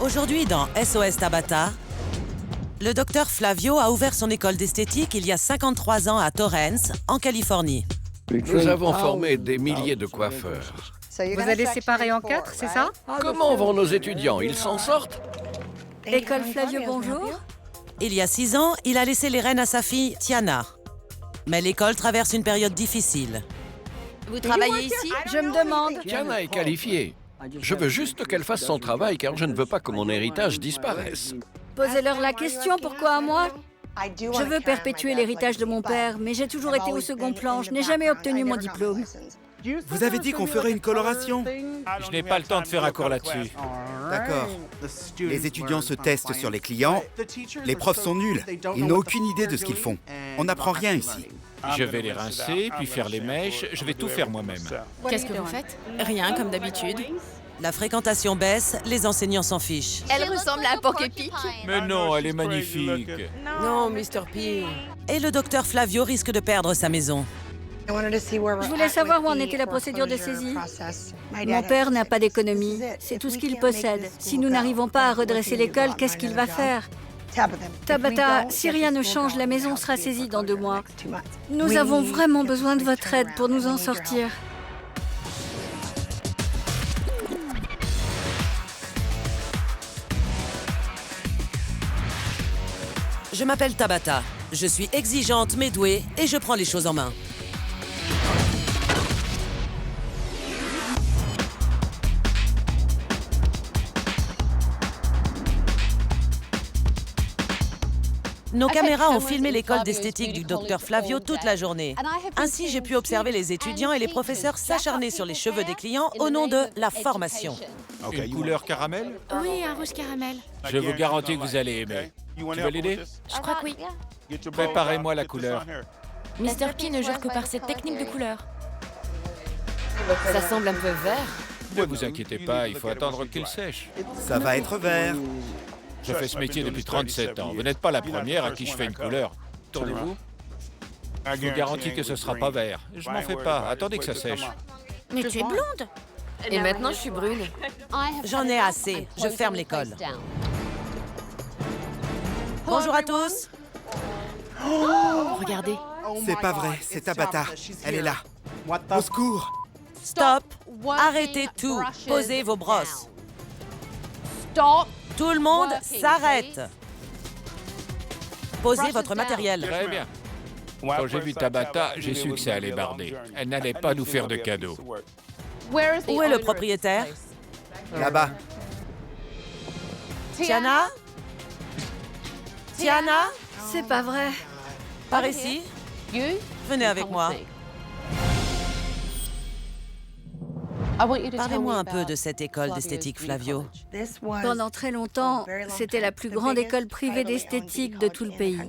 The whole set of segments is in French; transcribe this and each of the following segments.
Aujourd'hui, dans SOS Tabata, le docteur Flavio a ouvert son école d'esthétique il y a 53 ans à Torrance, en Californie. Nous avons formé des milliers de coiffeurs. Vous allez séparer en 4, c'est ça? Comment vont nos étudiants? Ils s'en sortent? École Flavio, bonjour. Il y a 6 ans, il a laissé les rênes à sa fille, Tiana. Mais l'école traverse une période difficile. Vous travaillez ici? Je me demande. Tiana est qualifiée. Je veux juste qu'elle fasse son travail car je ne veux pas que mon héritage disparaisse. Posez-leur la question, pourquoi à moi? Je veux perpétuer l'héritage de mon père, mais j'ai toujours été au second plan. Je n'ai jamais obtenu mon diplôme. Vous avez dit qu'on ferait une coloration. Je n'ai pas le temps de faire un cours là-dessus. D'accord. Les étudiants se testent sur les clients. Les profs sont nuls. Ils n'ont aucune idée de ce qu'ils font. On n'apprend rien ici. Je vais les rincer, puis faire les mèches. Je vais tout faire moi-même. Qu'est-ce que vous faites? Rien, comme d'habitude. La fréquentation baisse, les enseignants s'en fichent. Elle ressemble à un porc-épic. Mais non, elle est magnifique. Non, Mr. P. Et le docteur Flavio risque de perdre sa maison. Je voulais savoir où en était la procédure de saisie. Mon père n'a pas d'économie. C'est tout ce qu'il possède. Si nous n'arrivons pas à redresser l'école, qu'est-ce qu'il va faire? Tabata, si rien ne change, la maison sera saisie dans 2 mois. Nous avons vraiment besoin de votre aide pour nous en sortir. Je m'appelle Tabata. Je suis exigeante mais douée et je prends les choses en main. Nos caméras ont filmé l'école d'esthétique du docteur Flavio toute la journée. Ainsi, j'ai pu observer les étudiants et les professeurs s'acharner sur les cheveux des clients au nom de la formation. Une couleur caramel? Oui, un rouge caramel. Je vous garantis que vous allez aimer. Tu veux l'aider? Je crois que oui. Préparez-moi la couleur. Mr. P ne jure que par cette technique de couleur. Ça semble un peu vert. Ne vous inquiétez pas, il faut attendre qu'il sèche. Ça va être vert. Je fais ce métier depuis 37 ans. Vous n'êtes pas la première à qui je fais une couleur. Tournez-vous. Je vous garantis que ce sera pas vert. Je m'en fais pas. Attendez que ça sèche. Mais tu es blonde. Et maintenant, je suis brune. J'en ai assez. Je ferme l'école. Bonjour à tous. Regardez. C'est pas vrai, c'est Tabata. Elle est là. Au secours. Stop. Arrêtez tout. Posez vos brosses. Tout le monde s'arrête. Posez votre matériel. Très bien. Quand j'ai vu Tabata, j'ai su que ça allait barder. Elle n'allait pas nous faire de cadeaux. Où est le propriétaire? Là-bas. Tiana? Tiana? C'est pas vrai. Par ici. Venez avec moi. Parlez-moi un peu de cette école d'esthétique, Flavio. Pendant très longtemps, c'était la plus grande école privée d'esthétique de tout le pays.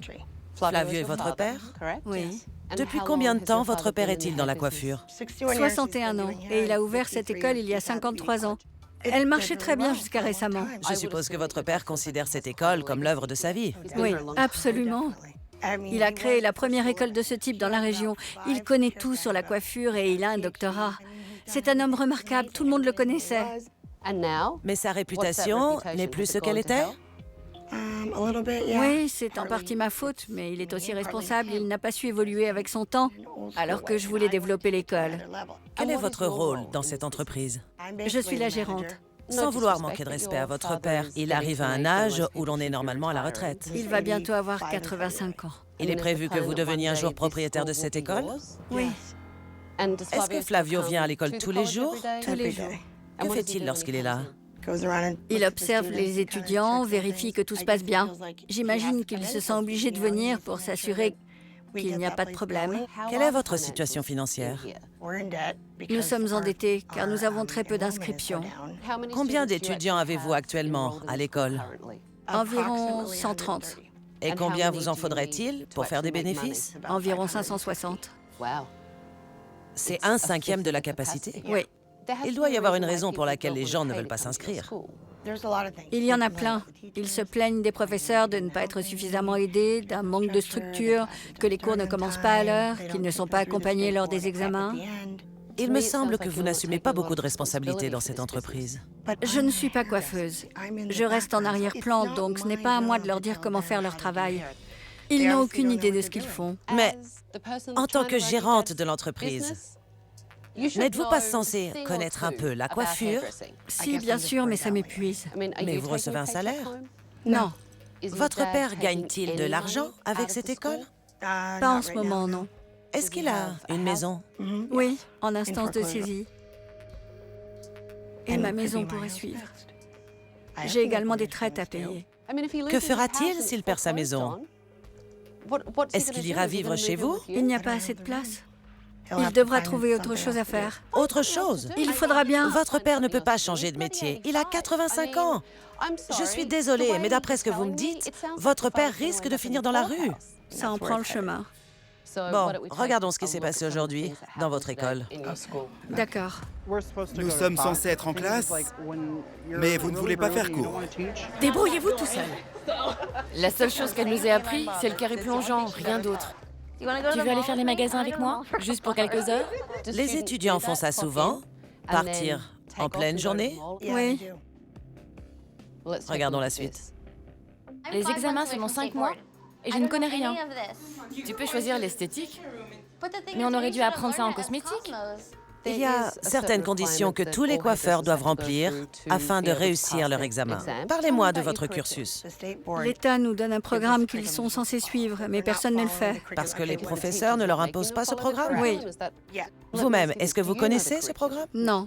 Flavio est votre père? Oui. Depuis combien de temps votre père est-il dans la coiffure? 61 ans. Et il a ouvert cette école il y a 53 ans. Elle marchait très bien jusqu'à récemment. Je suppose que votre père considère cette école comme l'œuvre de sa vie. Oui, absolument. Il a créé la première école de ce type dans la région. Il connaît tout sur la coiffure et il a un doctorat. C'est un homme remarquable, tout le monde le connaissait. Mais sa réputation n'est plus ce qu'elle était? Oui, c'est en partie ma faute, mais il est aussi responsable. Il n'a pas su évoluer avec son temps, alors que je voulais développer l'école. Quel est votre rôle dans cette entreprise? Je suis la gérante. Sans vouloir manquer de respect à votre père, il arrive à un âge où l'on est normalement à la retraite. Il va bientôt avoir 85 ans. Il est prévu que vous deveniez un jour propriétaire de cette école? Oui, Est-ce que Flavio vient à l'école tous les jours? tous les jours. Que fait-il lorsqu'il est là? Il observe les étudiants, vérifie que tout se passe bien. J'imagine qu'il se sent obligé de venir pour s'assurer qu'il n'y a pas de problème. Quelle est votre situation financière? Nous sommes endettés car nous avons très peu d'inscriptions. Combien d'étudiants avez-vous actuellement à l'école? Environ 130. Et combien vous en faudrait-il pour faire des bénéfices? Environ 560. C'est 1/5 de la capacité? Oui. Il doit y avoir une raison pour laquelle les gens ne veulent pas s'inscrire. Il y en a plein. Ils se plaignent des professeurs de ne pas être suffisamment aidés, d'un manque de structure, que les cours ne commencent pas à l'heure, qu'ils ne sont pas accompagnés lors des examens. Il me semble que vous n'assumez pas beaucoup de responsabilités dans cette entreprise. Je ne suis pas coiffeuse. Je reste en arrière-plan, donc ce n'est pas à moi de leur dire comment faire leur travail. Ils n'ont aucune idée de ce qu'ils font. Mais en tant que gérante de l'entreprise, n'êtes-vous pas censée connaître un peu la coiffure? Si, bien sûr, mais ça m'épuise. Mais vous recevez un salaire? Non, Votre père gagne-t-il de l'argent avec cette école? pas en ce moment, non. Est-ce qu'il a une maison? Oui, en instance de saisie. Et ma maison pourrait suivre. J'ai également des traites à payer. Que fera-t-il s'il perd sa maison? Est-ce qu'il ira vivre chez vous? Il n'y a pas assez de place. Il devra trouver autre chose à faire. Autre chose? Il faudra bien... Votre père ne peut pas changer de métier. Il a 85 ans. Je suis désolée, mais d'après ce que vous me dites, votre père risque de finir dans la rue. Ça en prend le chemin. Bon, regardons ce qui s'est passé aujourd'hui dans votre école. D'accord. Nous sommes censés être en classe, mais vous ne voulez pas faire cours. Débrouillez-vous tout seul. La seule chose qu'elle nous ait appris, c'est le carré plongeant, rien d'autre. Tu veux aller faire les magasins avec moi? Juste pour quelques heures? Les étudiants font ça souvent. Partir en pleine journée. Oui. Regardons la suite. Les examens sont dans 5 mois et je ne connais rien. Tu peux choisir l'esthétique. Mais on aurait dû apprendre ça en cosmétique. Il y a certaines conditions que tous les coiffeurs doivent remplir afin de réussir leur examen. Parlez-moi de votre cursus. L'État nous donne un programme qu'ils sont censés suivre, mais personne ne le fait. Parce que les professeurs ne leur imposent pas ce programme? Oui. Vous-même, est-ce que vous connaissez ce programme? Non,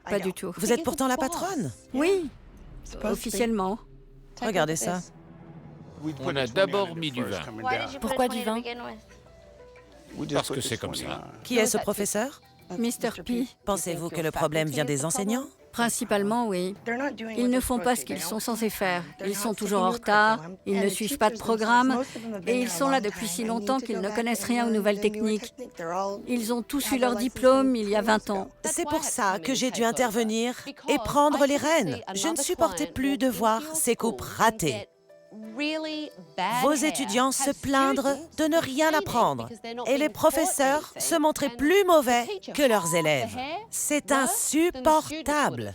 pas du tout. Vous êtes pourtant la patronne. Oui, officiellement. Regardez ça. On a d'abord mis du vin, Pourquoi du vin? parce que c'est comme ça. Qui est ce professeur? Mr. P, Pensez-vous que le problème vient des enseignants? principalement, oui. Ils ne font pas ce qu'ils sont censés faire. Ils sont toujours en retard, ils ne suivent pas de programme, et ils sont là depuis si longtemps qu'ils ne connaissent rien aux nouvelles techniques. Ils ont tous eu leur diplôme il y a 20 ans. C'est pour ça que j'ai dû intervenir et prendre les rênes. Je ne supportais plus de voir ces coupes ratées. Vos étudiants se plaindre de ne rien apprendre et les professeurs se montraient plus mauvais que leurs élèves. C'est insupportable.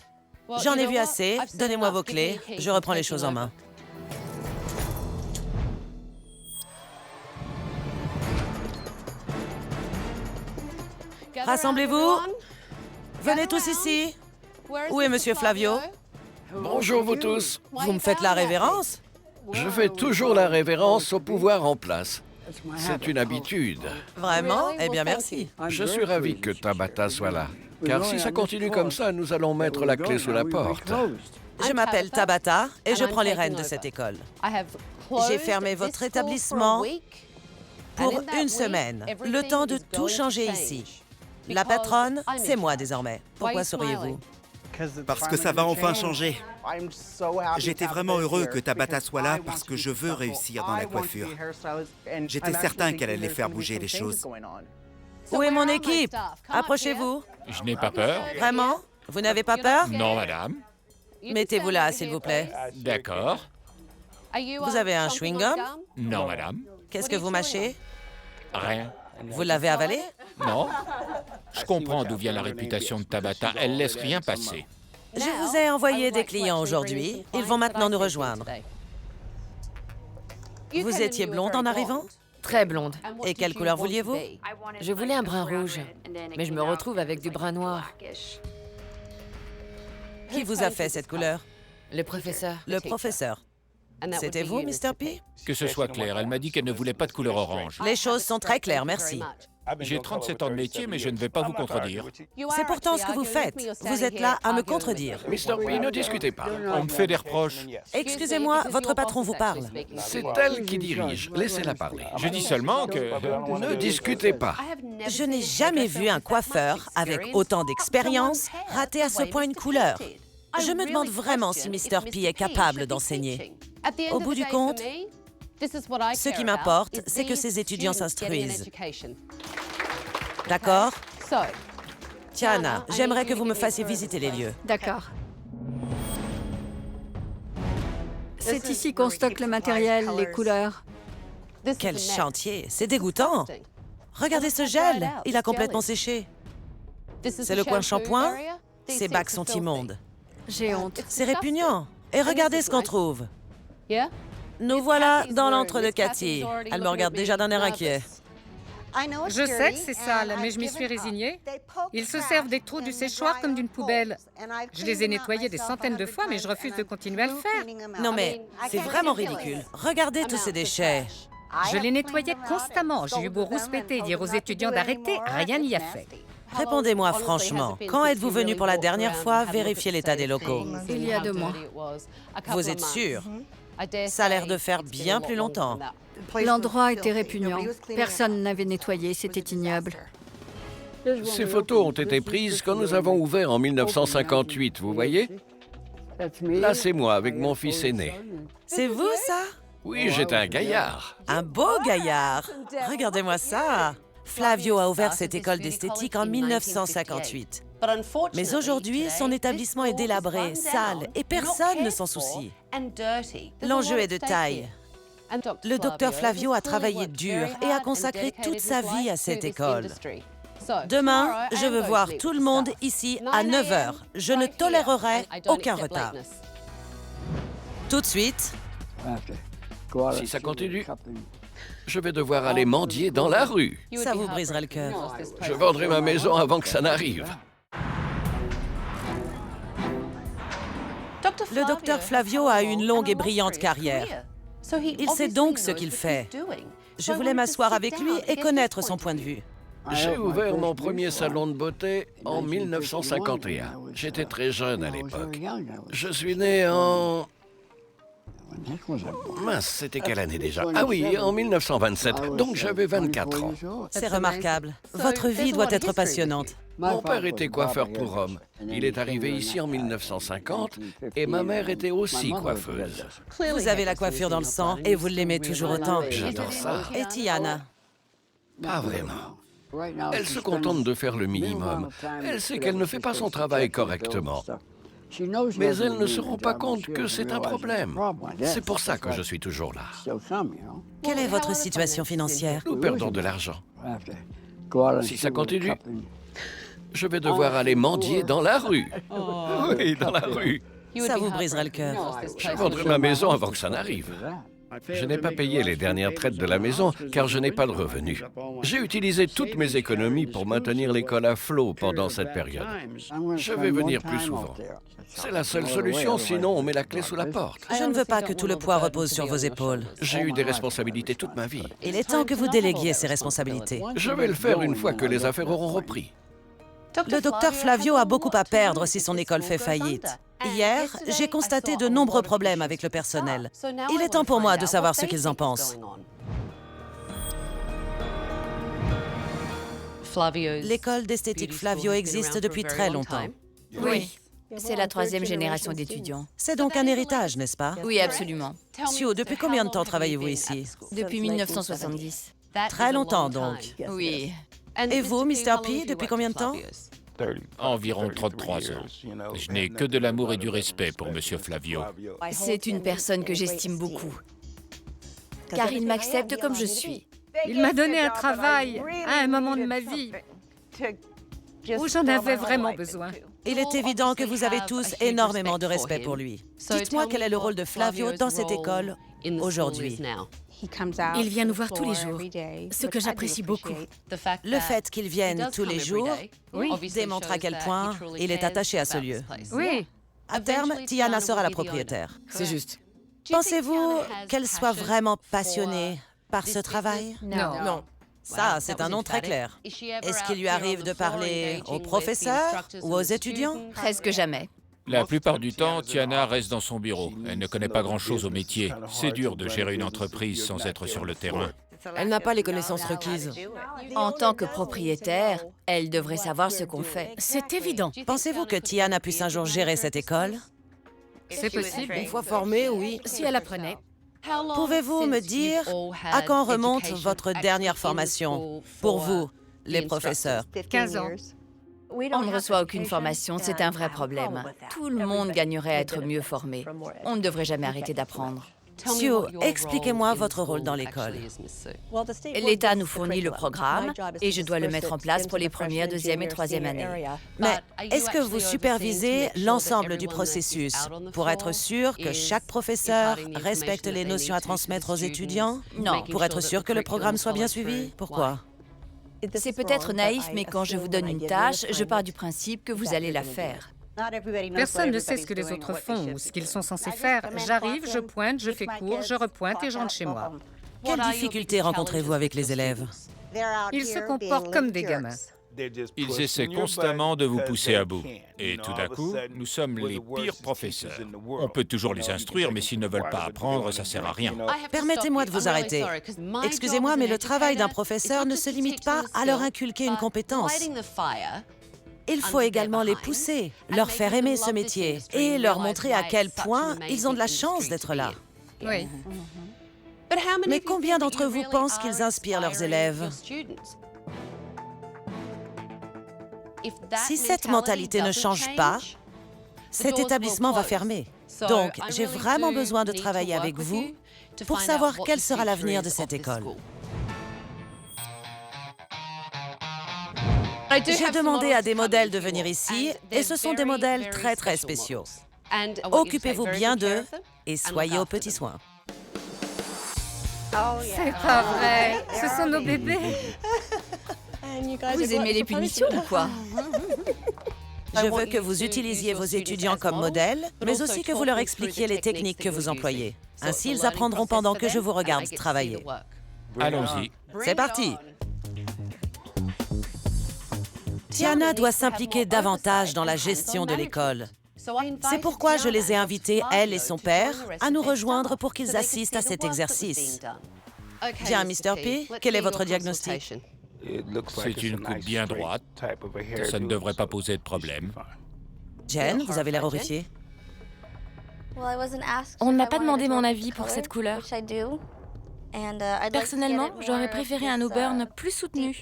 J'en ai vu assez. Donnez-moi vos clés. Je reprends les choses en main. Rassemblez-vous. Venez tous ici. Où est Monsieur Flavio? Bonjour vous tous. Vous me faites la révérence? Je fais toujours la révérence au pouvoir en place. C'est une habitude. Vraiment? Eh bien, merci. Je suis ravi que Tabata soit là. Car si ça continue comme ça, nous allons mettre la clé sous la porte. Je m'appelle Tabata et je prends les rênes de cette école. J'ai fermé votre établissement pour une semaine, le temps de tout changer ici. La patronne, c'est moi désormais. Pourquoi souriez-vous? Parce que ça va enfin changer. J'étais vraiment heureux que Tabata soit là parce que je veux réussir dans la coiffure. J'étais certain qu'elle allait faire bouger les choses. Où est mon équipe? Approchez-vous. Je n'ai pas peur. Vraiment? Vous n'avez pas peur? Non, madame. Mettez-vous là, s'il vous plaît. D'accord. Vous avez un chewing-gum? Non, madame. Qu'est-ce que vous mâchez? Rien. Vous l'avez avalé? Non. Je comprends d'où vient la réputation de Tabata. Elle laisse rien passer. Je vous ai envoyé des clients aujourd'hui. Ils vont maintenant nous rejoindre. Vous étiez blonde en arrivant? Très blonde. Et quelle couleur vouliez-vous? Je voulais un brun rouge, mais je me retrouve avec du brun noir. Qui vous a fait cette couleur? Le professeur. Le professeur. C'était vous, Mr. P? Que ce soit clair, elle m'a dit qu'elle ne voulait pas de couleur orange. Les choses sont très claires, merci. J'ai 37 ans de métier, mais je ne vais pas vous contredire. C'est pourtant ce que vous faites. Vous êtes là à me contredire. Mr. P, ne discutez pas. On me fait des reproches. Excusez-moi, votre patron vous parle. C'est elle qui dirige. Laissez-la parler. Je dis seulement que... Ne discutez pas. Je n'ai jamais vu un coiffeur avec autant d'expérience rater à ce point une couleur. Je me demande vraiment si Mr. P est capable d'enseigner. Au bout du compte, ce qui m'importe, c'est que ces étudiants s'instruisent. D'accord? Tiana, j'aimerais que vous me fassiez visiter les lieux. D'accord. C'est ici qu'on stocke le matériel, les couleurs. Quel chantier! C'est dégoûtant! Regardez ce gel! Il a complètement séché. C'est le coin shampoing. Ces bacs sont immondes. J'ai honte. C'est répugnant. Et regardez ce qu'on trouve. Nous voilà dans l'antre de Cathy. Elle me regarde déjà d'un air inquiet. Je sais que c'est sale, mais je m'y suis résignée. Ils se servent des trous du séchoir comme d'une poubelle. Je les ai nettoyés des centaines de fois, mais je refuse de continuer à le faire. Non mais, c'est vraiment ridicule. Regardez tous ces déchets. Je les nettoyais constamment. J'ai eu beau rouspéter et dire aux étudiants d'arrêter, rien n'y a fait. Répondez-moi franchement, quand êtes-vous venu pour la dernière fois vérifier l'état des locaux? Il y a 2 mois. Vous êtes sûr? Ça a l'air de faire bien plus longtemps. L'endroit était répugnant. Personne n'avait nettoyé, c'était ignoble. Ces photos ont été prises quand nous avons ouvert en 1958, vous voyez? Là, c'est moi avec mon fils aîné. C'est vous, ça? Oui, j'étais un gaillard. Un beau gaillard. Regardez-moi ça. Flavio a ouvert cette école d'esthétique en 1958. Mais aujourd'hui, son établissement est délabré, sale, et personne ne s'en soucie. L'enjeu est de taille. Le docteur Flavio a travaillé dur et a consacré toute sa vie à cette école. Demain, je veux voir tout le monde ici à 9 h. Je ne tolérerai aucun retard. Tout de suite, Si ça continue, je vais devoir aller mendier dans la rue. ça vous briserait le cœur. Je vendrai ma maison avant que ça n'arrive. Le docteur Flavio a une longue et brillante carrière. Il sait donc ce qu'il fait. Je voulais m'asseoir avec lui et connaître son point de vue. J'ai ouvert mon premier salon de beauté en 1951. J'étais très jeune à l'époque. Je suis né en... Mince, c'était quelle année déjà? Ah oui, en 1927, donc j'avais 24 ans. C'est remarquable. Votre vie doit être passionnante. Mon père était coiffeur pour hommes. Il est arrivé ici en 1950 et ma mère était aussi coiffeuse. Vous avez la coiffure dans le sang et vous l'aimez toujours autant. J'adore ça. Et Tiana? Pas vraiment. Elle se contente de faire le minimum. Elle sait qu'elle ne fait pas son travail correctement. Mais elle ne se rend pas compte que c'est un problème. C'est pour ça que je suis toujours là. Quelle est votre situation financière? Nous perdons de l'argent. Si ça continue, je vais devoir aller mendier dans la rue. Oui, dans la rue. Ça vous briserait le cœur. Je vendrai ma maison avant que ça n'arrive. Je n'ai pas payé les dernières traites de la maison car je n'ai pas de revenus. J'ai utilisé toutes mes économies pour maintenir l'école à flot pendant cette période. Je vais venir plus souvent. C'est la seule solution, sinon on met la clé sous la porte. Je ne veux pas que tout le poids repose sur vos épaules. J'ai eu des responsabilités toute ma vie. Il est temps que vous déléguiez ces responsabilités. Je vais le faire une fois que les affaires auront repris. Le docteur Flavio a beaucoup à perdre si son école fait faillite. Hier, j'ai constaté de nombreux problèmes avec le personnel. Il est temps pour moi de savoir ce qu'ils en pensent. L'école d'esthétique Flavio existe depuis très longtemps. Oui, c'est la 3e génération d'étudiants. C'est donc un héritage, n'est-ce pas? Oui, absolument. Sue, depuis combien de temps travaillez-vous ici? Depuis 1970. Très longtemps, donc. Oui. Et vous, Mr. P, depuis combien de temps? Environ 33 ans. Je n'ai que de l'amour et du respect pour Monsieur Flavio. C'est une personne que j'estime beaucoup. Car il m'accepte comme je suis. Il m'a donné un travail à un moment de ma vie où j'en avais vraiment besoin. Il est évident que vous avez tous énormément de respect pour lui. Dites-moi quel est le rôle de Flavio dans cette école aujourd'hui. Il vient nous voir tous les jours, ce que j'apprécie beaucoup. Le fait qu'il vienne tous les jours démontre à quel point il est attaché à ce lieu. Oui. À terme, Tiana sera la propriétaire. C'est juste. Pensez-vous qu'elle soit vraiment passionnée par ce travail? Non. Ça, c'est un nom très clair. Est-ce qu'il lui arrive de parler aux professeurs ou aux étudiants? Presque jamais. La plupart du temps, Tiana reste dans son bureau. Elle ne connaît pas grand-chose au métier. C'est dur de gérer une entreprise sans être sur le terrain. Elle n'a pas les connaissances requises. En tant que propriétaire, elle devrait savoir ce qu'on fait. C'est évident. Pensez-vous que Tiana puisse un jour gérer cette école? C'est possible. Une fois formée, oui. Si elle apprenait. Pouvez-vous me dire à quand remonte votre dernière formation, pour vous, les professeurs? 15 ans. On ne reçoit aucune formation, c'est un vrai problème. Tout le monde gagnerait à être mieux formé. On ne devrait jamais arrêter d'apprendre. Sue, expliquez-moi votre rôle dans l'école. L'État nous fournit le programme et je dois le mettre en place pour les premières, deuxième et troisième années. Mais est-ce que vous supervisez l'ensemble du processus pour être sûr que chaque professeur respecte les notions à transmettre aux étudiants? Non. Pour être sûr que le programme soit bien suivi? Pourquoi? C'est peut-être naïf, mais quand je vous donne une tâche, je pars du principe que vous allez la faire. Personne ne sait ce que les autres font ou ce qu'ils sont censés faire. J'arrive, je pointe, je fais cours, je repointe et je rentre chez moi. Quelles difficultés rencontrez-vous avec les élèves? Ils se comportent comme des gamins. Ils essaient constamment de vous pousser à bout. Et tout d'un coup, nous sommes les pires professeurs. On peut toujours les instruire, mais s'ils ne veulent pas apprendre, ça sert à rien. Permettez-moi de vous arrêter. Excusez-moi, mais le travail d'un professeur ne se limite pas à leur inculquer une compétence. Il faut également les pousser, leur faire aimer ce métier et leur montrer à quel point ils ont de la chance d'être là. Oui. Mais combien d'entre vous pensent qu'ils inspirent leurs élèves? Si cette mentalité ne change pas, cet établissement va fermer. Donc, j'ai vraiment besoin de travailler avec vous pour savoir quel sera l'avenir de cette école. J'ai demandé à des modèles de venir ici et ce sont des modèles très spéciaux. Occupez-vous bien d'eux et soyez aux petits soins. C'est pas vrai. Ce sont nos bébés. Vous aimez les punitions ou quoi? Je veux que vous utilisiez vos étudiants comme modèles, mais aussi que vous leur expliquiez les techniques que vous employez. Ainsi, ils apprendront pendant que je vous regarde travailler. Allons-y. C'est parti! Tiana doit s'impliquer davantage dans la gestion de l'école. C'est pourquoi je les ai invités, elle et son père, à nous rejoindre pour qu'ils assistent à cet exercice. Bien, Mr. P, quel est votre diagnostic? C'est une coupe bien droite. Ça ne devrait pas poser de problème. Jen, vous avez l'air horrifiée. On ne m'a pas demandé mon avis pour cette couleur. Personnellement, j'aurais préféré un auburn plus soutenu.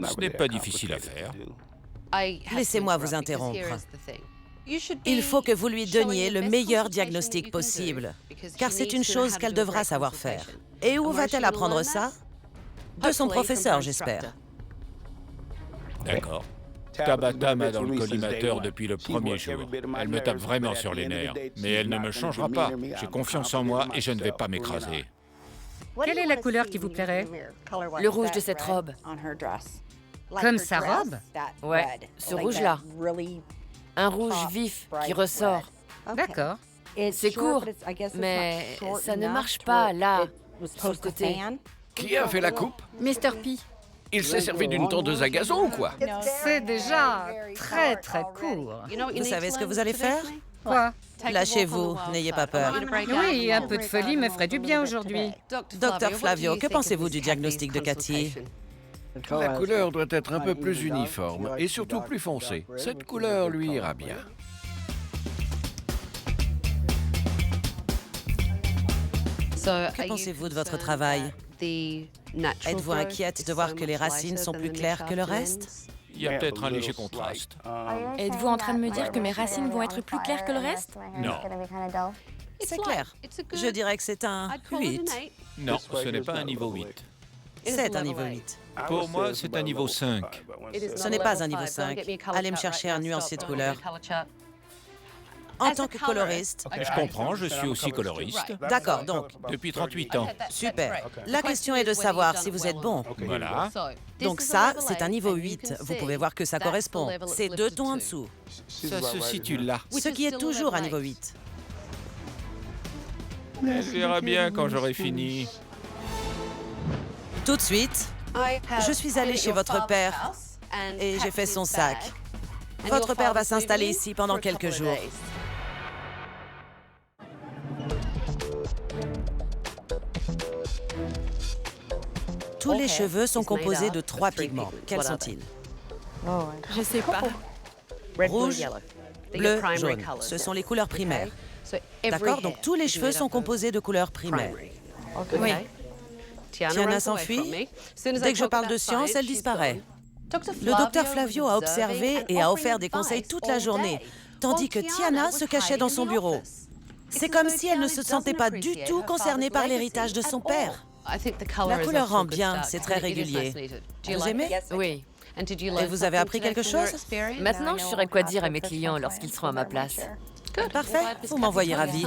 Ce n'est pas difficile à faire. Laissez-moi vous interrompre. Il faut que vous lui donniez le meilleur diagnostic possible, car c'est une chose qu'elle devra savoir faire. Et où va-t-elle apprendre ça? De son professeur, j'espère. D'accord. Tabata m'a dans le collimateur depuis le premier jour. Elle me tape vraiment sur les nerfs. Mais elle ne me changera pas. J'ai confiance en moi et je ne vais pas m'écraser. Quelle est la couleur qui vous plairait? Le rouge de cette robe. Comme sa robe? Ouais, ce rouge-là. Un rouge vif qui ressort. D'accord. C'est court, mais ça ne marche pas là, sur le côté. Qui a fait la coupe? Mr. P. Il s'est servi d'une tondeuse à gazon ou quoi? C'est déjà très court. Vous savez ce que vous allez faire? Quoi? Lâchez-vous, n'ayez pas peur. Oui, un peu de folie me ferait du bien aujourd'hui. Docteur Flavio, que pensez-vous du diagnostic de Cathy? La couleur doit être un peu plus uniforme et surtout plus foncée. Cette couleur lui ira bien. Que pensez-vous de votre travail? Êtes-vous inquiète de voir que les racines sont plus claires que le reste? Il y a peut-être un léger contraste. Êtes-vous en train de me dire que mes racines vont être plus claires que le reste? Non. C'est clair. Je dirais que c'est un 8. Non, ce n'est pas un niveau 8. C'est un niveau 8. Pour moi, c'est un niveau 5. Ce n'est pas un niveau 5. Allez me chercher un nuancier de couleur. En tant que coloriste... Je comprends, je suis aussi coloriste. D'accord, donc, Depuis 38 ans. super. La question est de savoir si vous êtes bon. Voilà. Donc ça, c'est un niveau 8. Vous pouvez voir que ça correspond. C'est 2 tons en dessous. Ça se situe là. Ce qui est toujours un niveau 8. Elle verra bien quand j'aurai fini. Tout de suite, je suis allée chez votre père et j'ai fait son sac. Votre père va s'installer ici pendant quelques jours. Tous les cheveux sont composés de 3 pigments. Quels sont-ils? Je sais pas. Rouge, bleu, jaune. Ce sont les couleurs primaires. D'accord? Donc tous les cheveux sont composés de couleurs primaires. Oui. Tiana s'enfuit. Dès que je parle de science, elle disparaît. Le docteur Flavio a observé et a offert des conseils toute la journée, tandis que Tiana se cachait dans son bureau. C'est comme si elle ne se sentait pas du tout concernée par l'héritage de son père. La couleur rend bien, c'est très régulier. Vous aimez? Oui. Et vous avez appris quelque chose? Maintenant, je saurai quoi dire à mes clients lorsqu'ils seront à ma place. Parfait, vous m'envoyez ravi.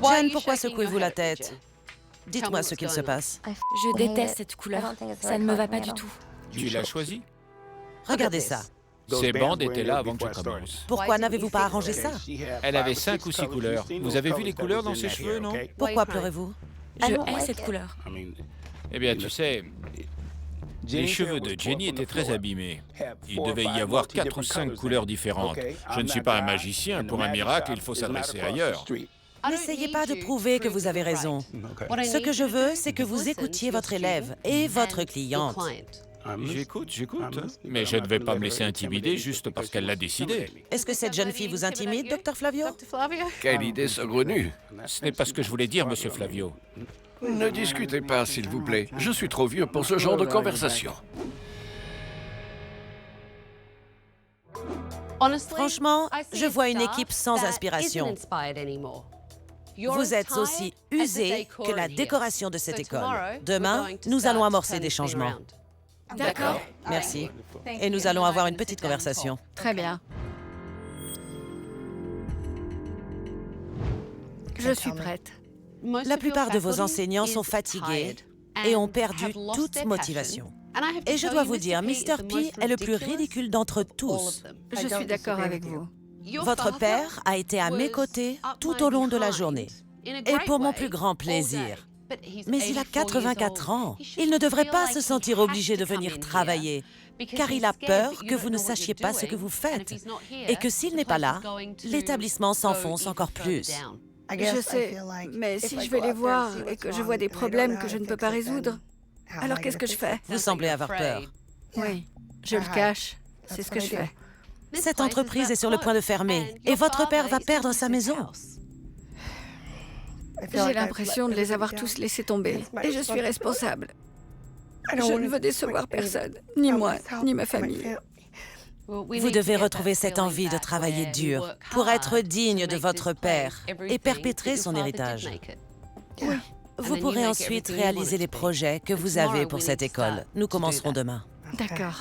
Jen, pourquoi secouez-vous la tête? Dites-moi ce qu'il se passe. Je déteste cette couleur. Ça ne me va pas du tout. Tu l'as choisi? Regardez ça. Ces bandes étaient là avant que je commence. Pourquoi n'avez-vous pas arrangé ça? Elle avait 5 ou 6 couleurs. Vous avez vu les couleurs dans ses cheveux, non? Pourquoi pleurez-vous? Je hais cette couleur. Eh bien, tu sais, les cheveux de Jenny étaient très abîmés. Il devait y avoir 4 ou 5 couleurs différentes. Je ne suis pas un magicien. Pour un miracle, il faut s'adresser ailleurs. N'essayez pas de prouver que vous avez raison. Ce que je veux, c'est que vous écoutiez votre élève et votre cliente. J'écoute. Mais je ne vais pas me laisser intimider juste parce qu'elle l'a décidé. Est-ce que cette jeune fille vous intimide, Dr Flavio? Quelle idée saugrenue! Ce n'est pas ce que je voulais dire, Monsieur Flavio. Ne discutez pas, s'il vous plaît. Je suis trop vieux pour ce genre de conversation. Franchement, je vois une équipe sans inspiration. Vous êtes aussi usés que la décoration de cette école. Demain, nous allons amorcer des changements. D'accord. Merci. Et nous allons avoir une petite conversation. Très bien. Je suis prête. La plupart de vos enseignants sont fatigués et ont perdu toute motivation. Et je dois vous dire, Mr. P est le plus ridicule d'entre tous. Je suis d'accord avec vous. Votre père a été à mes côtés tout au long de la journée. Et pour mon plus grand plaisir. Mais il a 84 ans. Il ne devrait pas se sentir obligé de venir travailler, car il a peur que vous ne sachiez pas ce que vous faites. Et que s'il n'est pas là, l'établissement s'enfonce encore plus. Je sais, mais si je vais les voir et que je vois des problèmes que je ne peux pas résoudre, alors qu'est-ce que je fais? Vous semblez avoir peur. Oui, je le cache. C'est ce que je fais. Cette entreprise est sur le point de fermer et votre père va perdre sa maison. J'ai l'impression de les avoir tous laissés tomber et je suis responsable. Je ne veux décevoir personne, ni moi, ni ma famille. Vous devez retrouver cette envie de travailler dur pour être digne de votre père et perpétrer son héritage. Oui. Vous pourrez ensuite réaliser les projets que vous avez pour cette école. Nous commencerons demain. D'accord.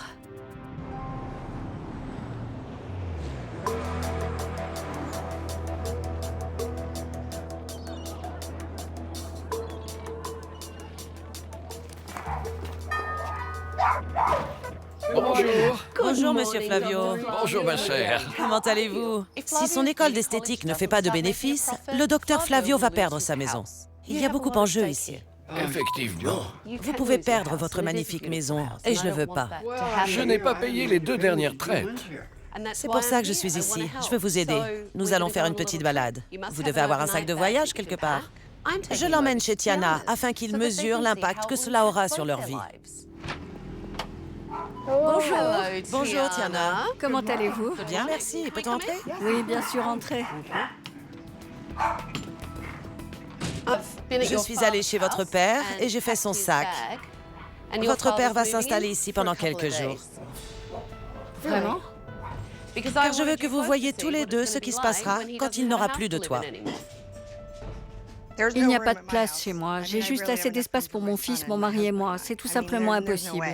Bonjour. Bonjour, Monsieur Flavio. Bonjour, ma chère. Comment allez-vous? Si son école d'esthétique ne fait pas de bénéfices, le docteur Flavio va perdre sa maison. Il y a beaucoup en jeu ici. Effectivement. Vous pouvez perdre votre magnifique maison, et je ne le veux pas. Je n'ai pas payé les 2 dernières traites. C'est pour ça que je suis ici. Je veux vous aider. Nous allons faire une petite balade. Vous devez avoir un sac de voyage quelque part. Je l'emmène chez Tiana afin qu'il mesure l'impact que cela aura sur leur vie. Bonjour. Bonjour, Tiana. Comment allez-vous? Bien, merci. Peut-on entrer? Oui, bien sûr, entrez. Je suis allée chez votre père et j'ai fait son sac. Votre père va s'installer ici pendant quelques jours. Vraiment? Car je veux que vous voyiez tous les deux ce qui se passera quand il n'aura plus de toit. Il n'y a pas de place chez moi. J'ai juste assez d'espace pour mon fils, mon mari et moi. C'est tout simplement impossible.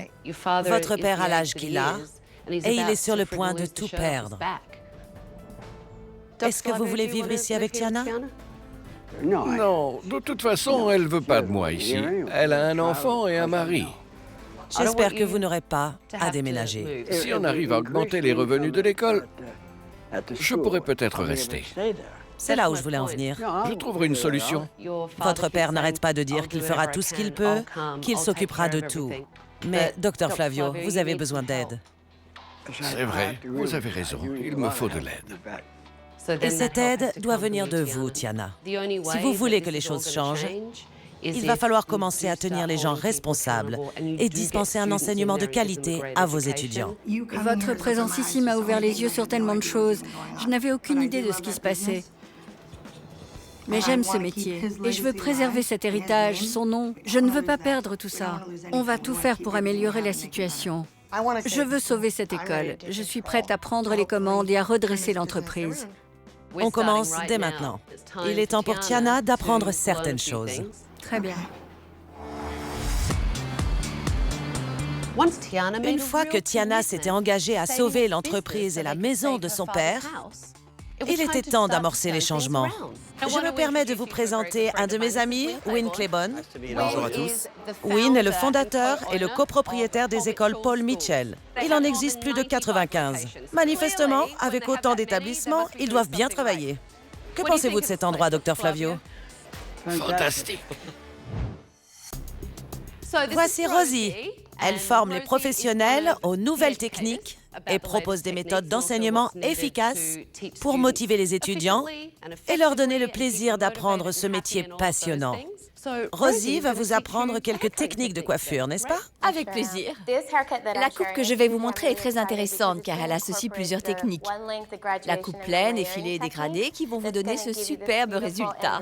Votre père a l'âge qu'il a et il est sur le point de tout perdre. Est-ce que vous voulez vivre ici avec Tiana? Non, de toute façon, elle veut pas de moi ici. Elle a un enfant et un mari. J'espère que vous n'aurez pas à déménager. Si on arrive à augmenter les revenus de l'école, je pourrais peut-être rester. C'est là où je voulais en venir. Je trouverai une solution. Votre père n'arrête pas de dire qu'il fera tout ce qu'il peut, qu'il s'occupera de tout. Mais, Dr Flavio, vous avez besoin d'aide. C'est vrai, vous avez raison. Il me faut de l'aide. Et cette aide doit venir de vous, Tiana. Si vous voulez que les choses changent, il va falloir commencer à tenir les gens responsables et dispenser un enseignement de qualité à vos étudiants. Votre présence ici m'a ouvert les yeux sur tellement de choses. Je n'avais aucune idée de ce qui se passait. Mais j'aime ce métier et je veux préserver cet héritage, son nom. Je ne veux pas perdre tout ça. On va tout faire pour améliorer la situation. Je veux sauver cette école. Je suis prête à prendre les commandes et à redresser l'entreprise. On commence dès maintenant. Il est temps pour Tiana d'apprendre certaines choses. Très bien. Une fois que Tiana s'était engagée à sauver l'entreprise et la maison de son père, il était temps d'amorcer les changements. Je me permets de vous présenter un de mes amis, Win Claiborne. Bonjour à tous. Win est le fondateur et le copropriétaire des écoles Paul Mitchell. Il en existe plus de 95. Manifestement, avec autant d'établissements, ils doivent bien travailler. Que pensez-vous de cet endroit, Dr Flavio? Fantastique. Voici Rosie. Elle forme les professionnels aux nouvelles techniques et propose des méthodes d'enseignement efficaces pour motiver les étudiants et leur donner le plaisir d'apprendre ce métier passionnant. Rosie va vous apprendre quelques techniques de coiffure, n'est-ce pas? Avec plaisir. La coupe que je vais vous montrer est très intéressante car elle associe plusieurs techniques. La coupe pleine, effilée et dégradée qui vont vous donner ce superbe résultat.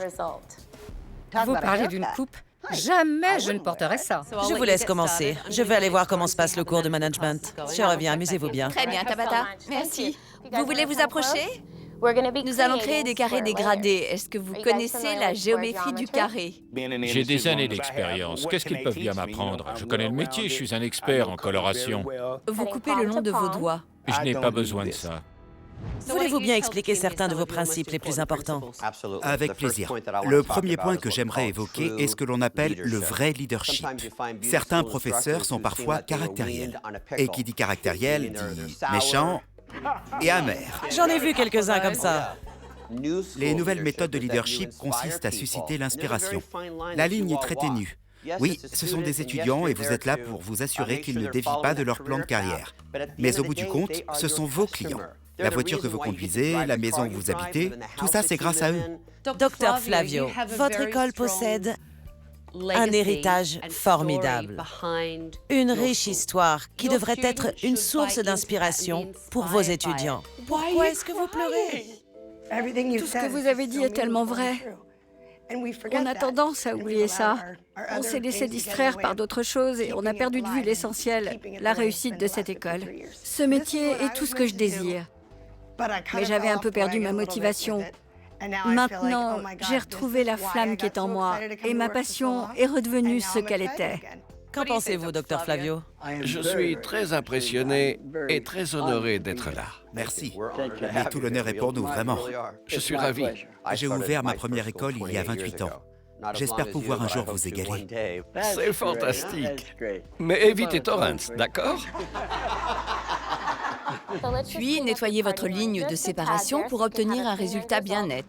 Vous parlez d'une coupe? Jamais je ne porterai ça. Je vous laisse commencer. Je vais aller voir comment se passe le cours de management. Je reviens, amusez-vous bien. Très bien, Tabata. Merci. Vous voulez vous approcher? Nous allons créer des carrés dégradés. Est-ce que vous connaissez la géométrie du carré? J'ai des années d'expérience. Qu'est-ce qu'ils peuvent bien m'apprendre? Je connais le métier, je suis un expert en coloration. Vous coupez le long de vos doigts. Je n'ai pas besoin de ça. Voulez-vous bien expliquer certains de vos principes les plus importants? Avec plaisir. Le premier point que j'aimerais évoquer est ce que l'on appelle le vrai leadership. Certains professeurs sont parfois caractériels. Et qui dit caractériel dit méchant et amer. J'en ai vu quelques-uns comme ça. Les nouvelles méthodes de leadership consistent à susciter l'inspiration. La ligne est très ténue. Oui, ce sont des étudiants et vous êtes là pour vous assurer qu'ils ne dévient pas de leur plan de carrière. Mais au bout du compte, ce sont vos clients. La voiture que vous conduisez, la maison où vous habitez, tout ça, c'est grâce à eux. Dr Flavio, votre école possède un héritage formidable. Une riche histoire qui devrait être une source d'inspiration pour vos étudiants. Pourquoi est-ce que vous pleurez? Tout ce que vous avez dit est tellement vrai. On a tendance à oublier ça. On s'est laissé distraire par d'autres choses et on a perdu de vue l'essentiel, la réussite de cette école. Ce métier est tout ce que je désire. Mais j'avais un peu perdu ma motivation. Maintenant, j'ai retrouvé la flamme qui est en moi et ma passion est redevenue ce qu'elle était. Qu'en pensez-vous, Dr Flavio? Je suis très impressionné et très honoré d'être là. Merci. Mais tout l'honneur est pour nous, vraiment. Je suis ravi. J'ai ouvert ma première école il y a 28 ans. J'espère pouvoir un jour vous égaler. C'est fantastique. Mais évitez Torrance, d'accord? Puis, nettoyez votre ligne de séparation pour obtenir un résultat bien net.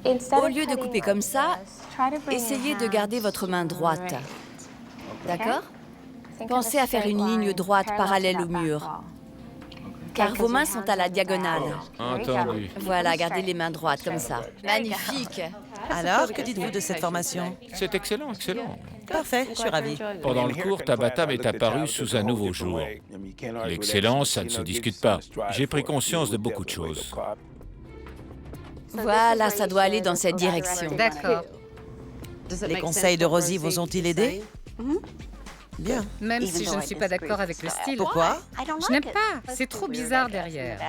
Au lieu de couper comme ça, essayez de garder votre main droite. D'accord? Pensez à faire une ligne droite parallèle au mur, car vos mains sont à la diagonale. Entendu. Voilà, gardez les mains droites comme ça. Magnifique! Alors, que dites-vous de cette formation? C'est excellent, excellent. Parfait, je suis ravie. Pendant le cours, Tabata m'est apparue sous un nouveau jour. L'excellence, ça ne se discute pas. J'ai pris conscience de beaucoup de choses. Voilà, ça doit aller dans cette direction. D'accord. Les conseils de Rosie vous ont-ils aidé? Bien. Même si je ne suis pas d'accord avec le style. Pourquoi? Je n'aime pas. C'est trop bizarre derrière.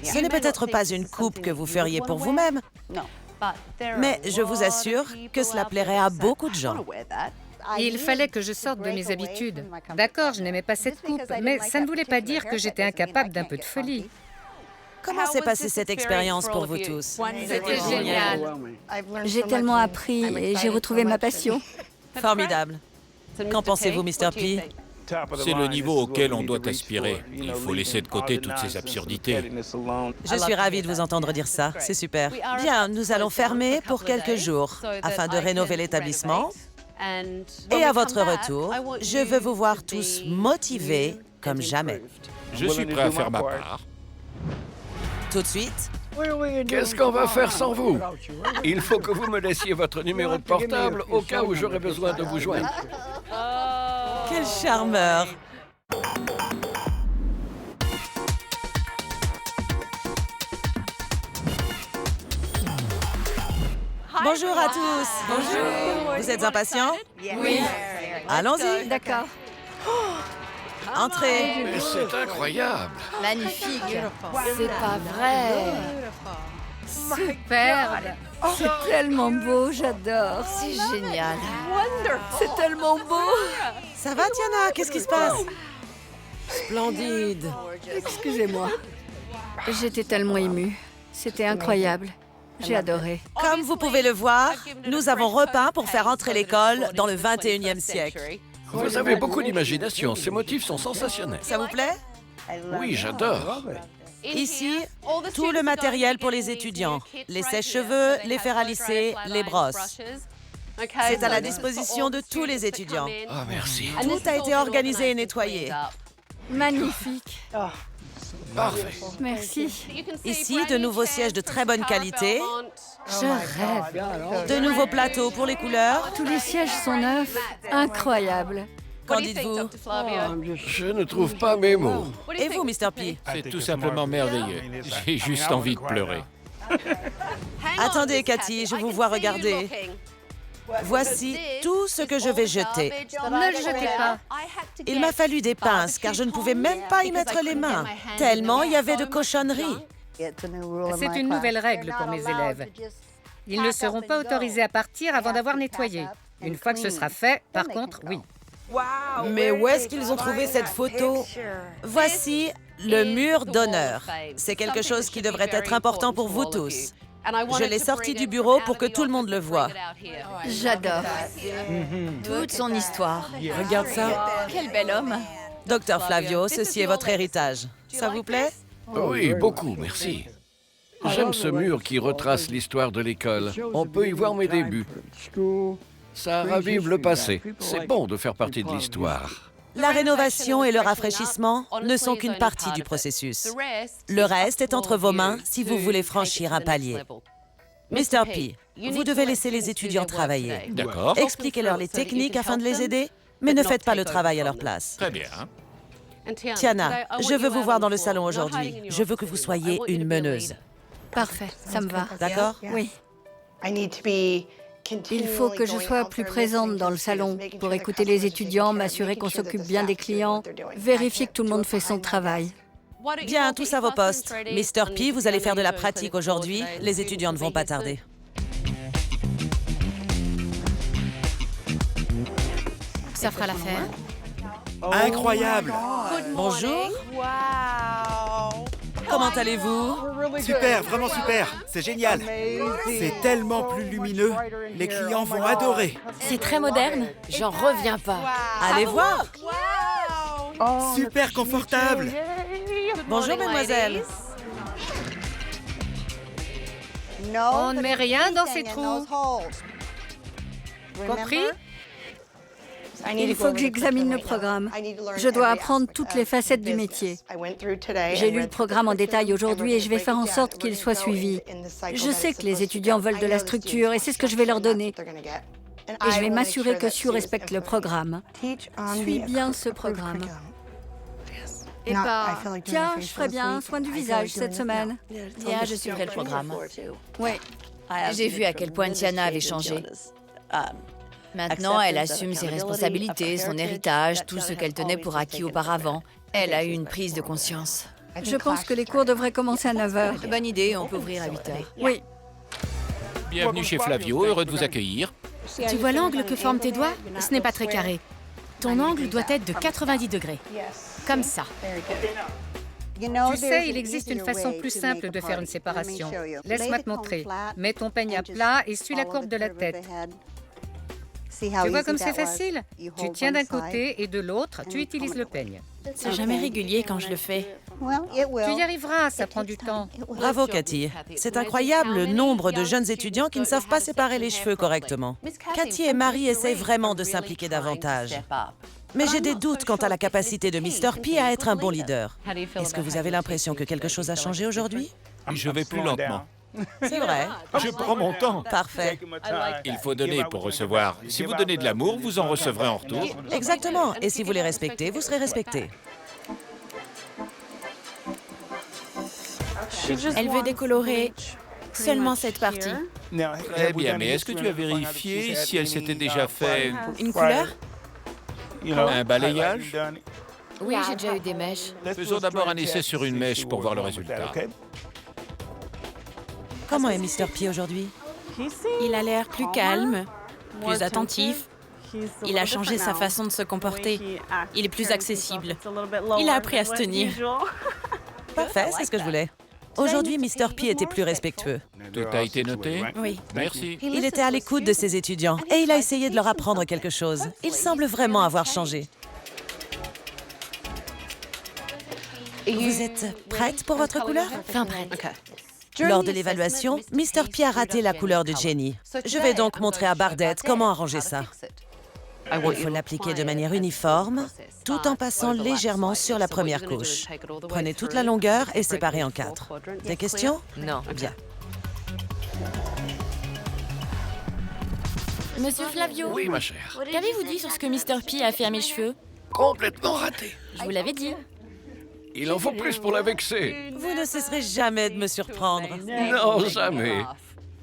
Ce n'est peut-être pas une coupe que vous feriez pour vous-même, mais je vous assure que cela plairait à beaucoup de gens. Il fallait que je sorte de mes habitudes. D'accord, je n'aimais pas cette coupe, mais ça ne voulait pas dire que j'étais incapable d'un peu de folie. Comment s'est passée cette expérience pour vous tous? C'était génial. J'ai tellement appris et j'ai retrouvé ma passion. Formidable. Qu'en pensez-vous, Mr. P? C'est le niveau auquel on doit aspirer. Il faut laisser de côté toutes ces absurdités. Je suis ravie de vous entendre dire ça. C'est super. Bien, nous allons fermer pour quelques jours afin de rénover l'établissement. Et à votre retour, je veux vous voir tous motivés comme jamais. Je suis prêt à faire ma part. Tout de suite, Qu'est-ce qu'on va faire sans vous? Il faut que vous me laissiez votre numéro de portable au cas où j'aurai besoin de vous joindre. quel charmeur! Bonjour à tous. Bonjour. Vous êtes impatients? Oui. Allons-y. D'accord. Entrez. Mais c'est incroyable. Magnifique. C'est pas vrai. Superbe. C'est tellement beau, j'adore. C'est génial. C'est tellement beau. Ça va, Tiana? Qu'est-ce qui se passe? Splendide. Excusez-moi. J'étais tellement émue. C'était incroyable. J'ai adoré. Comme vous pouvez le voir, nous avons repeint pour faire entrer l'école dans le 21e siècle. Vous avez beaucoup d'imagination. Ces motifs sont sensationnels. Ça vous plaît? Oui, j'adore. Ici, tout le matériel pour les étudiants. Les sèche-cheveux, les fers à lisser, les brosses. C'est à la disposition de tous les étudiants. Ah, merci. Tout a été organisé et nettoyé. Magnifique. Parfait. Merci. Ici, de nouveaux sièges de très bonne qualité, Je rêve. de nouveaux plateaux pour les couleurs. Tous les sièges sont neufs. Incroyable. Qu'en dites-vous? Je ne trouve pas mes mots. Et vous, Mr. P? C'est tout simplement merveilleux. J'ai juste envie de pleurer. Attendez, Cathy, je vous vois regarder. Voici tout ce que je vais jeter. Ne le jetez pas. Il m'a fallu des pinces, car je ne pouvais même pas y mettre les mains, tellement il y avait de cochonneries. C'est une nouvelle règle pour mes élèves. Ils ne seront pas autorisés à partir avant d'avoir nettoyé. Une fois que ce sera fait, par contre, oui. Mais où est-ce qu'ils ont trouvé cette photo? Voici le mur d'honneur. C'est quelque chose qui devrait être important pour vous tous. Je l'ai sorti du bureau pour que tout le monde le voie. J'adore. Toute son histoire. Regarde ça. Quel bel homme. Docteur Flavio, ceci est votre héritage. Ça vous plaît? Oui, beaucoup, merci. J'aime ce mur qui retrace l'histoire de l'école. On peut y voir mes débuts. Ça ravive le passé. C'est bon de faire partie de l'histoire. La rénovation et le rafraîchissement ne sont qu'une partie du processus. Le reste est entre vos mains si vous voulez franchir un palier. Mr. P, vous devez laisser les étudiants travailler. D'accord. Expliquez-leur les techniques afin de les aider, mais ne faites pas le travail à leur place. Très bien. Tiana, je veux vous voir dans le salon aujourd'hui. Je veux que vous soyez une meneuse. Parfait, ça me va. D'accord? Oui. Il faut que je sois plus présente dans le salon pour écouter les étudiants, m'assurer qu'on s'occupe bien des clients, vérifier que tout le monde fait son travail. Bien, tous à vos postes. Mr. P, vous allez faire de la pratique aujourd'hui. Les étudiants ne vont pas tarder. Ça fera l'affaire. Incroyable! Bonjour. Comment allez-vous? Super, vraiment super! C'est génial! C'est tellement plus lumineux. Les clients vont adorer. C'est très moderne. J'en reviens pas. Allez voir. Super confortable! Bonjour, mademoiselle. On ne met rien dans ces trous. Compris? Il faut que j'examine le programme. Je dois apprendre toutes les facettes du métier. J'ai lu le programme en détail aujourd'hui et je vais faire en sorte qu'il soit suivi. Je sais que les étudiants veulent de la structure et c'est ce que je vais leur donner. Et je vais m'assurer que Sue respecte le programme. Suis bien ce programme. Et pas, tiens, je ferai bien soin du visage cette semaine. Tiens, je suivrai le programme. Oui. J'ai vu à quel point Tiana avait changé. Maintenant, elle assume ses responsabilités, son héritage, tout ce qu'elle tenait pour acquis auparavant. Elle a eu une prise de conscience. Je pense que les cours devraient commencer à 9 h. Bonne idée, on peut ouvrir à 8 h. Oui. Bienvenue chez Flavio, heureux de vous accueillir. Tu vois l'angle que forment tes doigts? Ce n'est pas très carré. Ton angle doit être de 90 degrés. Comme ça. Tu sais, il existe une façon plus simple de faire une séparation. Laisse-moi te montrer. Mets ton peigne à plat et suis la courbe de la tête. Tu vois comme c'est facile? Tu tiens d'un côté et de l'autre, tu utilises le peigne. C'est jamais régulier quand je le fais. Tu y arriveras, ça prend du temps. Bravo, Cathy. C'est incroyable le nombre de jeunes étudiants qui ne savent pas séparer les cheveux correctement. Cathy et Marie essayent vraiment de s'impliquer davantage. Mais j'ai des doutes quant à la capacité de Mr. P à être un bon leader. Est-ce que vous avez l'impression que quelque chose a changé aujourd'hui? Je vais plus lentement. C'est vrai. Je prends mon temps. Parfait. Il faut donner pour recevoir. Si vous donnez de l'amour, vous en recevrez en retour. Exactement. Et si vous les respectez, vous serez respecté. Elle veut décolorer seulement cette partie. Très bien, mais est-ce que tu as vérifié si elle s'était déjà fait... Une couleur? Un balayage? Oui, j'ai déjà eu des mèches. Faisons d'abord un essai sur une mèche pour voir le résultat. Comment est Mr. P aujourd'hui? Il a l'air plus calme, plus attentif. Il a changé sa façon de se comporter. Il est plus accessible. Il a appris à se tenir. Parfait, c'est ce que je voulais. Aujourd'hui, Mr. P était plus respectueux. Tout a été noté? Oui. Merci. Il était à l'écoute de ses étudiants et il a essayé de leur apprendre quelque chose. Il semble vraiment avoir changé. Vous êtes prête pour votre couleur? Fin prête. Lors de l'évaluation, Mr. P a raté la couleur de Jenny. Je vais donc montrer à Bardette comment arranger ça. Il faut l'appliquer de manière uniforme, tout en passant légèrement sur la première couche. Prenez toute la longueur et séparez en 4. Des questions? Non. Bien. Monsieur Flavio, Oui, ma chère. qu'avez-vous dit sur ce que Mr. P a fait à mes cheveux? Complètement raté. Je vous l'avais dit. Il en faut plus pour la vexer. Vous ne cesserez jamais de me surprendre. Non, jamais.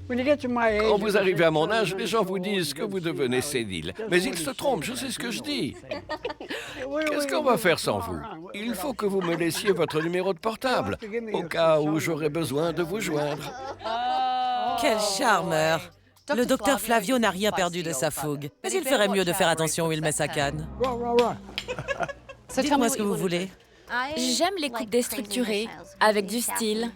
Quand vous arrivez à mon âge, les gens vous disent que vous devenez sénile. Mais ils se trompent, je sais ce que je dis. Qu'est-ce qu'on va faire sans vous? Il faut que vous me laissiez votre numéro de portable, au cas où j'aurai besoin de vous joindre. Quel charmeur! Le docteur Flavio n'a rien perdu de sa fougue. Mais il ferait mieux de faire attention où il met sa canne. Dites-moi ce que vous voulez. J'aime les coupes déstructurées, avec du style.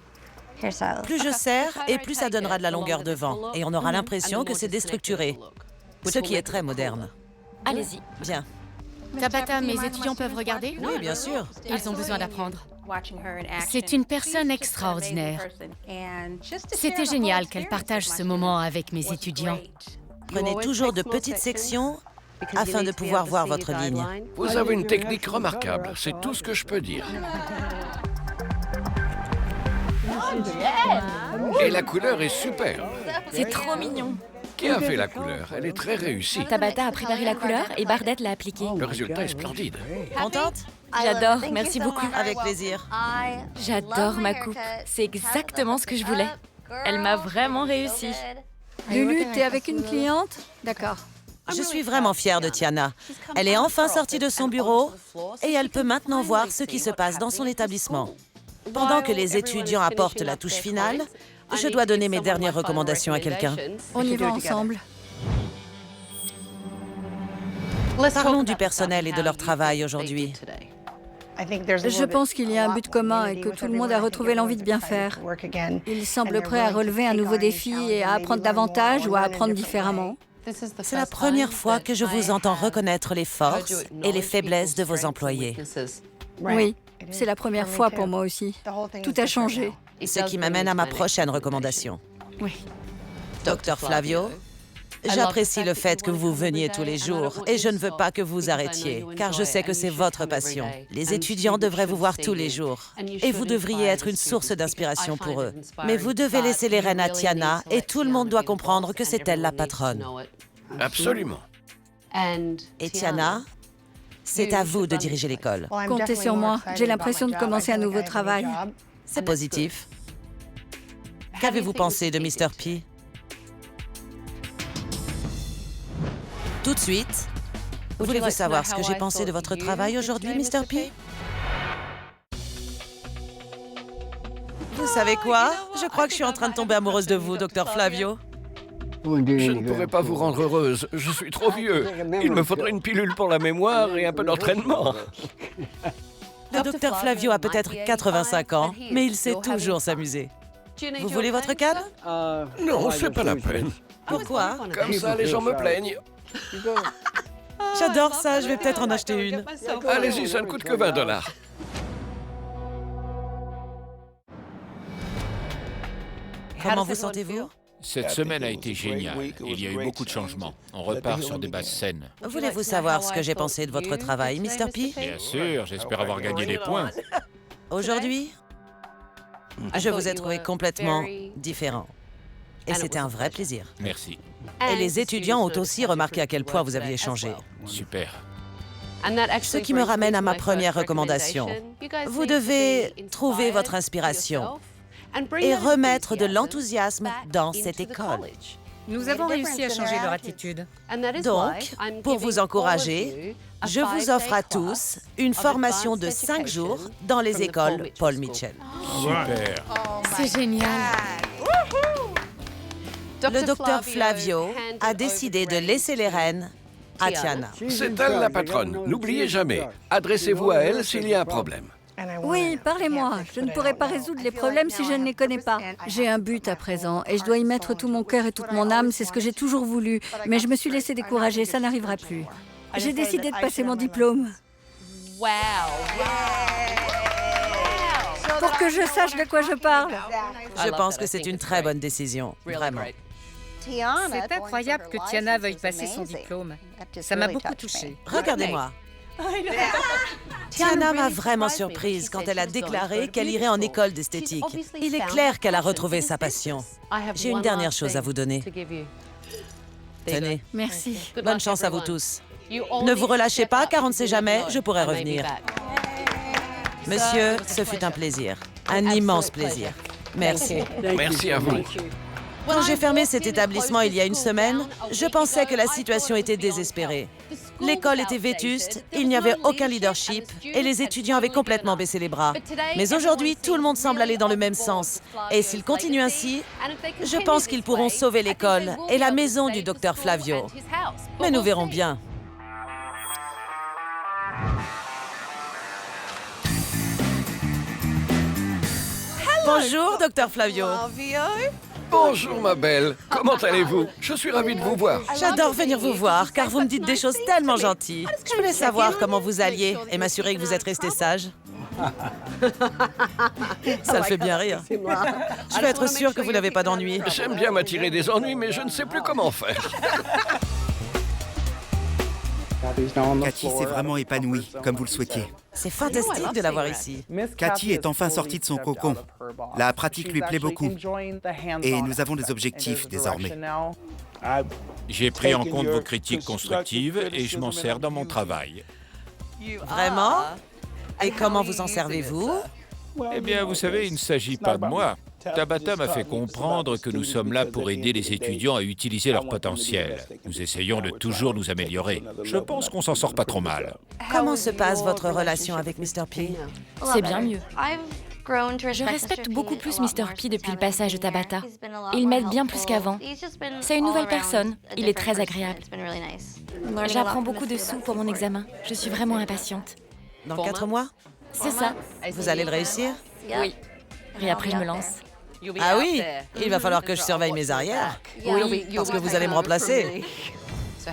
Plus je serre, et plus ça donnera de la longueur devant. Et on aura l'impression que c'est déstructuré. Ce qui est très moderne. Allez-y. Bien. Tabata, mes étudiants peuvent regarder? Oui, bien sûr. Ils ont besoin d'apprendre. C'est une personne extraordinaire. C'était génial qu'elle partage ce moment avec mes étudiants. Prenez toujours de petites sections afin de pouvoir voir votre ligne. Vous avez une technique remarquable, c'est tout ce que je peux dire. Et la couleur est superbe. C'est trop mignon. Qui a fait la couleur? Elle est très réussie. Tabata a préparé la couleur et Bardette l'a appliquée. Le résultat est splendide. Contente? J'adore, merci beaucoup. Avec plaisir. J'adore ma coupe. C'est exactement ce que je voulais. Elle m'a vraiment réussi. Lulu, t'es avec une cliente? D'accord. Je suis vraiment fière de Tiana. Elle est enfin sortie de son bureau et elle peut maintenant voir ce qui se passe dans son établissement. Pendant que les étudiants apportent la touche finale, je dois donner mes dernières recommandations à quelqu'un. On y va ensemble. Parlons du personnel et de leur travail aujourd'hui. Je pense qu'il y a un but commun et que tout le monde a retrouvé l'envie de bien faire. Ils semblent prêts à relever un nouveau défi et à apprendre davantage ou à apprendre différemment. C'est la première fois que je vous entends reconnaître les forces et les faiblesses de vos employés. Oui, c'est la première fois pour moi aussi. Tout a changé. Ce qui m'amène à ma prochaine recommandation. Oui. Docteur Flavio, j'apprécie le fait que vous veniez tous les jours et je ne veux pas que vous arrêtiez, car je sais que c'est votre passion. Les étudiants devraient vous voir tous les jours et vous devriez être une source d'inspiration pour eux. Mais vous devez laisser les rênes à Tiana et tout le monde doit comprendre que c'est elle la patronne. Absolument. Et Tiana, c'est à vous de diriger l'école. Comptez sur moi. J'ai l'impression de commencer un nouveau travail. C'est positif. Qu'avez-vous pensé de Mr. P? Tout de suite, voulez-vous savoir ce que j'ai pensé de votre travail aujourd'hui, Mr. P? Vous savez quoi? Je crois que je suis en train de tomber amoureuse de vous, docteur Flavio. Je ne pourrais pas vous rendre heureuse, je suis trop vieux. Il me faudrait une pilule pour la mémoire et un peu d'entraînement. Le docteur Flavio a peut-être 85 ans, mais il sait toujours s'amuser. Vous voulez votre canne? Non, c'est pas la peine. Pourquoi? Comme ça, les gens me plaignent. J'adore ça, je vais peut-être en acheter une. Allez-y, ça ne coûte que 20 $. Comment vous sentez-vous? Cette semaine a été géniale. Il y a eu beaucoup de changements. On repart sur des bases saines. Voulez-vous savoir ce que j'ai pensé de votre travail, Mr. P? Bien sûr, j'espère avoir gagné des points. Aujourd'hui, je vous ai trouvé complètement différent. Et c'était un vrai plaisir. Merci. Et les étudiants ont aussi remarqué à quel point vous aviez changé. Super. Ce qui me ramène à ma première recommandation. Vous devez trouver votre inspiration et remettre de l'enthousiasme dans cette école. Nous avons réussi à changer leur attitude. Donc, pour vous encourager, Je vous offre à tous une formation de 5 jours dans les écoles Paul Mitchell. Super. C'est génial. Le docteur Flavio a décidé de laisser les rênes à Tiana. C'est elle la patronne. N'oubliez jamais, adressez-vous à elle s'il y a un problème. Oui, parlez-moi. Je ne pourrai pas résoudre les problèmes si je ne les connais pas. J'ai un but à présent et je dois y mettre tout mon cœur et toute mon âme. C'est ce que j'ai toujours voulu. Mais je me suis laissé décourager. Ça n'arrivera plus. J'ai décidé de passer mon diplôme. Pour que je sache de quoi je parle. Je pense que c'est une très bonne décision, vraiment. C'est incroyable que Tiana veuille passer son diplôme. Ça m'a beaucoup touchée. Regardez-moi. Tiana m'a vraiment surprise quand elle a déclaré qu'elle irait en école d'esthétique. Il est clair qu'elle a retrouvé sa passion. J'ai une dernière chose à vous donner. Tenez. Merci. Bonne chance à vous tous. Ne vous relâchez pas, car on ne sait jamais, je pourrai revenir. Monsieur, ce fut un plaisir. Un immense plaisir. Merci. Merci à vous. Quand j'ai fermé cet établissement il y a une semaine, je pensais que la situation était désespérée. L'école était vétuste, il n'y avait aucun leadership et les étudiants avaient complètement baissé les bras. Mais aujourd'hui, tout le monde semble aller dans le même sens. Et s'ils continuent ainsi, je pense qu'ils pourront sauver l'école et la maison du docteur Flavio. Mais nous verrons bien. Bonjour, docteur Flavio. Bonjour ma belle, comment allez-vous? Je suis ravi de vous voir. J'adore venir vous voir, car vous me dites des choses tellement gentilles. Je voulais savoir comment vous alliez et m'assurer que vous êtes resté sage. Ça le fait bien rire. Je veux être sûre que vous n'avez pas d'ennui. J'aime bien m'attirer des ennuis, mais je ne sais plus comment faire. Cathy s'est vraiment épanouie, comme vous le souhaitiez. C'est fantastique de l'avoir ici. Cathy est enfin sortie de son cocon. La pratique lui plaît beaucoup. Et nous avons des objectifs désormais. J'ai pris en compte vos critiques constructives et je m'en sers dans mon travail. Vraiment? Et comment vous en servez-vous? Eh bien, vous savez, il ne s'agit pas de moi. Tabata m'a fait comprendre que nous sommes là pour aider les étudiants à utiliser leur potentiel. Nous essayons de toujours nous améliorer. Je pense qu'on s'en sort pas trop mal. Comment se passe votre relation avec Mr. P? C'est bien mieux. Je respecte beaucoup plus Mr. P depuis le passage de Tabata. Il m'aide bien plus qu'avant. C'est une nouvelle personne. Il est très agréable. J'apprends beaucoup de sous pour mon examen. Je suis vraiment impatiente. Dans 4 mois? C'est ça. Vous allez le réussir? Oui. Et après, je me lance. Ah oui? Il va falloir que je surveille mes arrières. Oui, parce que vous allez me remplacer.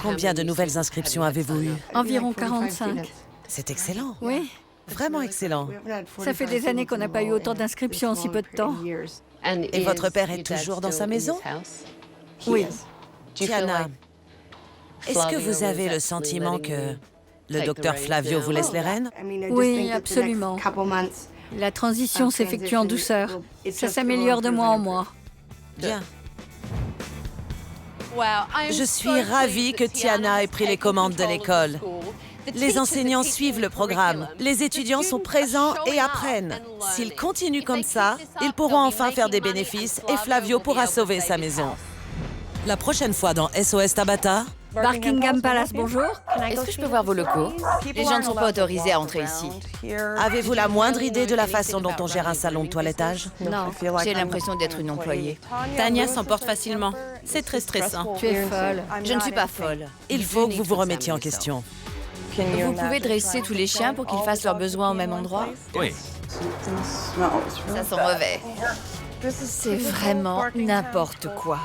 Combien de nouvelles inscriptions avez-vous eues? Environ 45. C'est excellent. Oui. Vraiment excellent. Ça fait des années qu'on n'a pas eu autant d'inscriptions en si peu de temps. Et votre père est toujours dans sa maison? Oui. Tiana, est-ce que vous avez le sentiment que le docteur Flavio vous laisse les rênes? Oui, absolument. La transition s'effectue en douceur. Ça s'améliore de mois en mois. Bien. Je suis ravie que Tiana ait pris les commandes de l'école. Les enseignants suivent le programme. Les étudiants sont présents et apprennent. S'ils continuent comme ça, ils pourront enfin faire des bénéfices et Flavio pourra sauver sa maison. La prochaine fois dans SOS Tabata... Buckingham Palace, bonjour. Est-ce que je peux voir vos locaux? Les gens ne sont pas autorisés à entrer ici. Avez-vous la moindre idée de la façon dont on gère un salon de toilettage? Non, j'ai l'impression d'être une employée. Tania s'emporte facilement. C'est très stressant. Tu es folle. Je ne suis pas folle. Il faut que vous vous remettiez en question. Vous pouvez dresser tous les chiens pour qu'ils fassent leurs besoins au même endroit? Oui. Ça sent mauvais. C'est vraiment n'importe quoi.